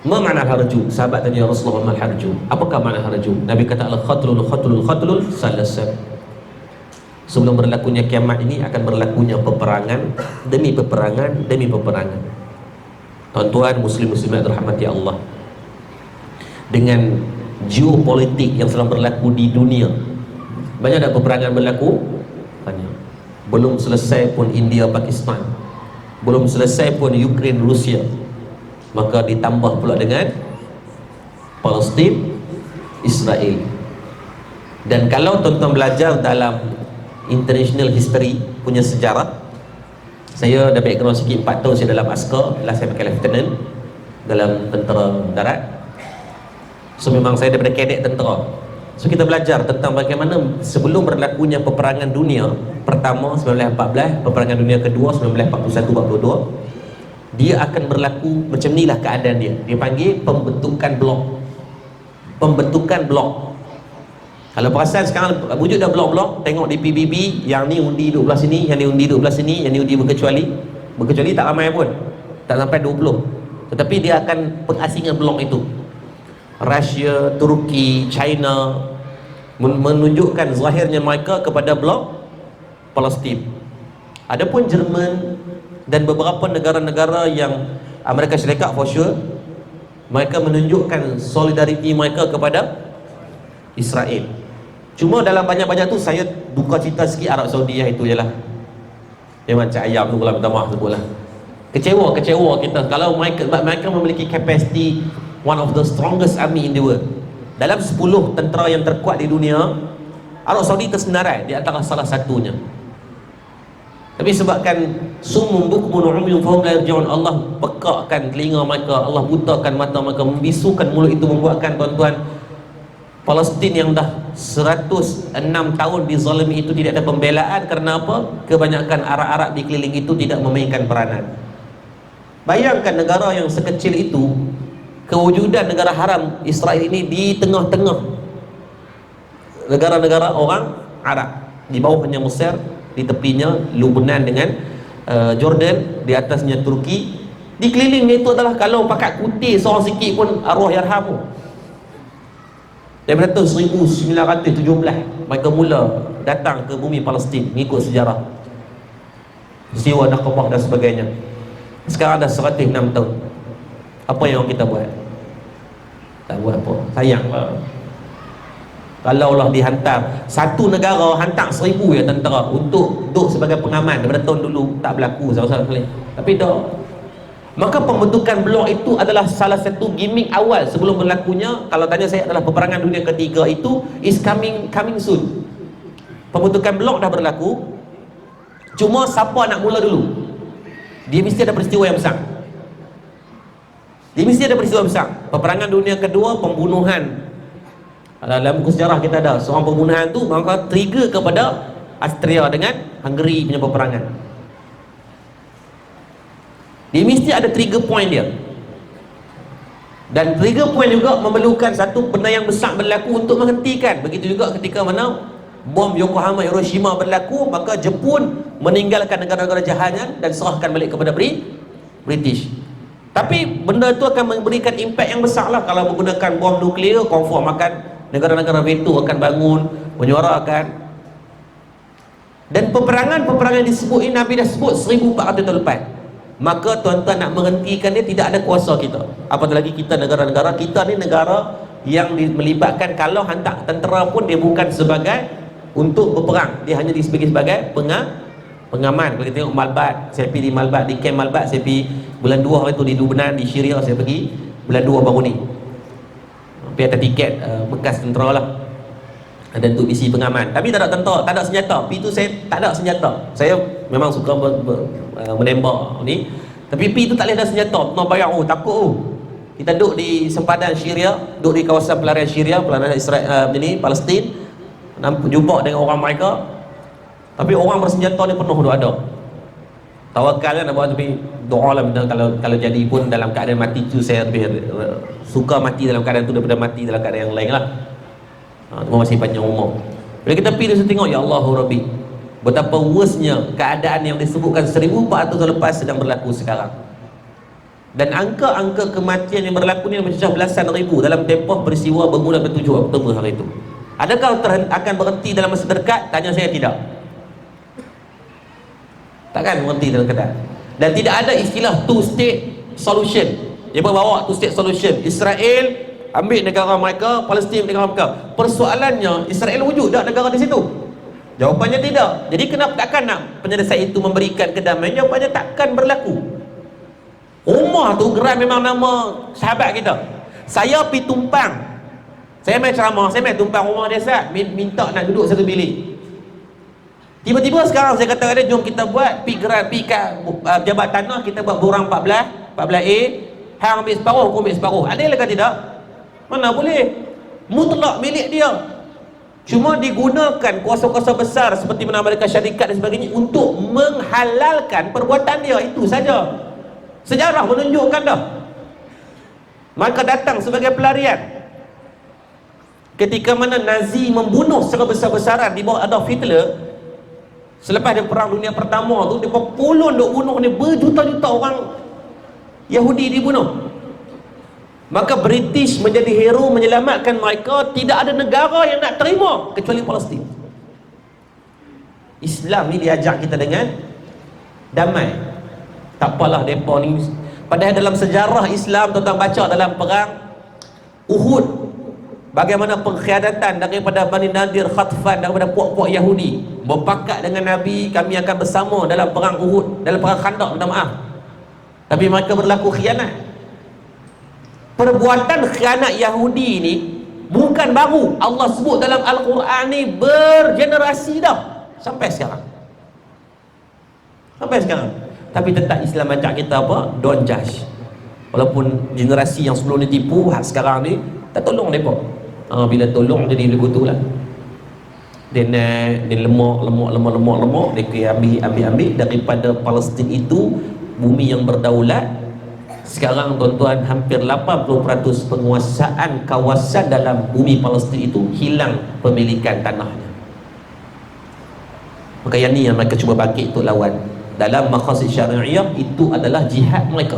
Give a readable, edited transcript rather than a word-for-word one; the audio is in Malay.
Ma makna harju? Sahabat tanya Rasulullah, ma harju? Apakah makna harju? Nabi kata al-khatlul salasat. Sebelum berlakunya kiamat ini akan berlakunya peperangan demi peperangan demi peperangan. Tuan-tuan muslim-muslimat rahmati Allah, dengan geopolitik yang sedang berlaku di dunia, banyak ada peperangan berlaku? Banyak. Belum selesai pun India Pakistan, belum selesai pun Ukraine Rusia, maka ditambah pula dengan Palestin Israel. Dan kalau tuan-tuan belajar dalam international history punya sejarah, saya dah background sikit, 4 tahun saya dalam askar, saya pakai lieutenant dalam tentera darat. So memang saya daripada kadet tentera. So kita belajar tentang bagaimana sebelum berlakunya peperangan dunia pertama 1914, peperangan dunia kedua 1941-42, dia akan berlaku macam inilah keadaan dia. Dia panggil pembentukan blok. Pembentukan blok. Kalau perasan sekarang wujud dah blok-blok, tengok di PBB, yang ni undi duduk belah sini, yang ni undi duduk belah sini, yang ni undi berkecuali tak ramai pun, tak sampai 20. Tetapi dia akan pengasingan blok itu. Rusia, Turki, China menunjukkan zahirnya mereka kepada blok Palestin. Adapun Jerman dan beberapa negara-negara yang Amerika Syarikat for sure, mereka menunjukkan solidariti mereka kepada Israel. Cuma dalam banyak-banyak tu saya duka cita sikit Arab Saudi itu je lah. Memang cak ayam tu pula, minta maaf sebutlah. Kecewa kita kalau mereka memiliki capacity one of the strongest army in the world. Dalam 10 tentera yang terkuat di dunia, Arab Saudi tersenarai di antara salah satunya. Tapi sebabkan sumum bukmun umyun fahum la yarji'un, Allah pekakkan telinga mereka, Allah butakan mata mereka, membisukan mulut itu, membuatkan tuan-tuan Palestin yang dah 106 tahun dizalimi itu tidak ada pembelaan. Kerana apa? Kebanyakan Arab-Arab di keliling itu tidak memainkan peranan. Bayangkan negara yang sekecil itu, kewujudan negara haram Israel ini di tengah-tengah negara-negara orang Arab. Di bawahnya Mesir, di tepinya Lebanon dengan Jordan, di atasnya Turki. Di kelilingnya itu adalah, kalau pakat kutih seorang sikit pun arwah yarhamu. Daripada tahun 1917 mereka mula datang ke bumi Palestin mengikut sejarah, peristiwa Nakbah dan sebagainya. Sekarang dah 106 tahun. Apa yang kita buat? Tak buat apa. Sayang lah. Kalau Allah dihantar satu negara hantar 1000 ya tentera untuk duduk sebagai pengaman, daripada tahun dulu tak berlaku sama-sama sekali. Tapi dah, maka pembentukan blok itu adalah salah satu gimmick awal sebelum berlakunya. Kalau tanya saya, adalah peperangan dunia ketiga itu is coming soon. Pembentukan blok dah berlaku. Cuma siapa nak mula dulu? Dia mesti ada peristiwa yang besar. Peperangan dunia kedua, pembunuhan. Dalam buku sejarah kita ada seorang pembunuhan tu, maka trigger kepada Austria dengan Hungary punya peperangan. Dia mesti ada trigger point dia. Dan trigger point juga memerlukan satu benda yang besar berlaku untuk menghentikan. Begitu juga ketika mana bom Yokohama, Hiroshima berlaku, maka Jepun meninggalkan negara-negara jahanam dan serahkan balik kepada British. Tapi benda itu akan memberikan impact yang besar lah. Kalau menggunakan bom nuklear, confirm akan negara-negara veto akan bangun, menyuarakan. Dan peperangan-peperangan yang disebut ini Nabi dah sebut 1400 tahun lepas. Maka tuan-tuan nak menghentikan dia tidak ada kuasa kita. Apatah lagi kita negara-negara, kita ni negara yang melibatkan, kalau hantar tentera pun dia bukan sebagai untuk berperang, dia hanya sebagai pengaman. Kalau kita tengok Malbat, saya pergi di Malbat, di camp Malbat saya pergi bulan 2 hari tu di Lebanon, di Syria saya pergi bulan 2 baru ni. Pergi atas tiket bekas tentera lah, dan untuk misi pengaman. Tapi tak ada tentera, tak ada senjata. Pergi tu saya tak ada senjata. Saya memang suka menembak ni, tapi pergi tu tak boleh ada senjata. Nak bayar, takut. Kita duduk di sempadan Syria, duduk di kawasan pelarian Syria, pelarian Israel ni, Palestin, jumpa dengan orang mereka. Tapi orang bersenjata ni penuh tu ada. Tawakal kan, nak buat, tapi doa lah. Kalau jadi pun dalam keadaan mati tu, saya lebih suka mati dalam keadaan tu daripada mati dalam keadaan yang lain lah. Masih panjang umur. Bila kita pergi, kita tengok, ya Allahu Rabbi, betapa worstnya keadaan yang disebutkan 1400 tahun lepas sedang berlaku sekarang. Dan angka-angka kematian yang berlaku ni mencecah belasan ribu dalam tempoh peristiwa bermula pada 7 Oktober hari itu. Adakah akan berhenti dalam masa terdekat? Tanya saya, tidak. Takkan berhenti dalam keadaan. Dan tidak ada istilah two state solution. Dia bawa two state solution. Israel ambil negara mereka, Palestin negara mereka. Persoalannya, Israel wujud tak negara di situ? Jawapannya tidak. Jadi kenapa takkan nak penyelesaian itu memberikan kedamaian? Jawapannya takkan berlaku. Umar tu geran memang nama sahabat kita. Saya pergi tumpang, saya main ceramah, saya main tumpang rumah dia, Ustaz, minta nak duduk satu bilik. Tiba-tiba sekarang saya kata dia, jom kita buat pergi geran, pergi kat jabat tanah, kita buat borang 14A, hang ambil separuh, aku ambil separuh. Adil ke tidak? Mana boleh? Mutlak milik dia. Cuma digunakan kuasa-kuasa besar seperti mana Amerika Syarikat dan sebagainya untuk menghalalkan perbuatan dia. Itu saja. Sejarah menunjukkan dah. Maka datang sebagai pelarian ketika mana Nazi membunuh secara besar-besaran di bawah Adolf Hitler. Selepas dia perang dunia pertama tu, dia berpuluh duk bunuh ni, berjuta-juta orang Yahudi dibunuh. Maka British menjadi hero menyelamatkan mereka. Tidak ada negara yang nak terima kecuali Palestin. Islam ni diajak kita dengan damai. Tak apalah mereka ni. Padahal dalam sejarah Islam, tuan-tuan baca dalam perang Uhud, bagaimana pengkhianatan daripada Bani Nadir, Khatfan, daripada puak-puak Yahudi berpakat dengan Nabi, kami akan bersama dalam perang Uhud, dalam perang Khandaq, minta maaf. Tapi mereka berlaku khianat. Perbuatan khianat Yahudi ni bukan baru. Allah sebut dalam Al-Quran ni bergenerasi dah sampai sekarang. Sampai sekarang. Tapi tetap Islam ajak kita apa? Don't judge. Walaupun generasi yang sebelum ni tipu, sekarang ni tak tolong mereka. Bila tolong jadi lagu tu lah. Dia lemak. Dia ambil daripada Palestin itu, bumi yang berdaulat. Sekarang tuan-tuan, hampir 80% penguasaan kawasan dalam bumi Palestin itu hilang pemilikan tanahnya. Maka yang ni yang mereka cuba bangkit untuk lawan. Dalam maqasid syariah itu adalah jihad mereka.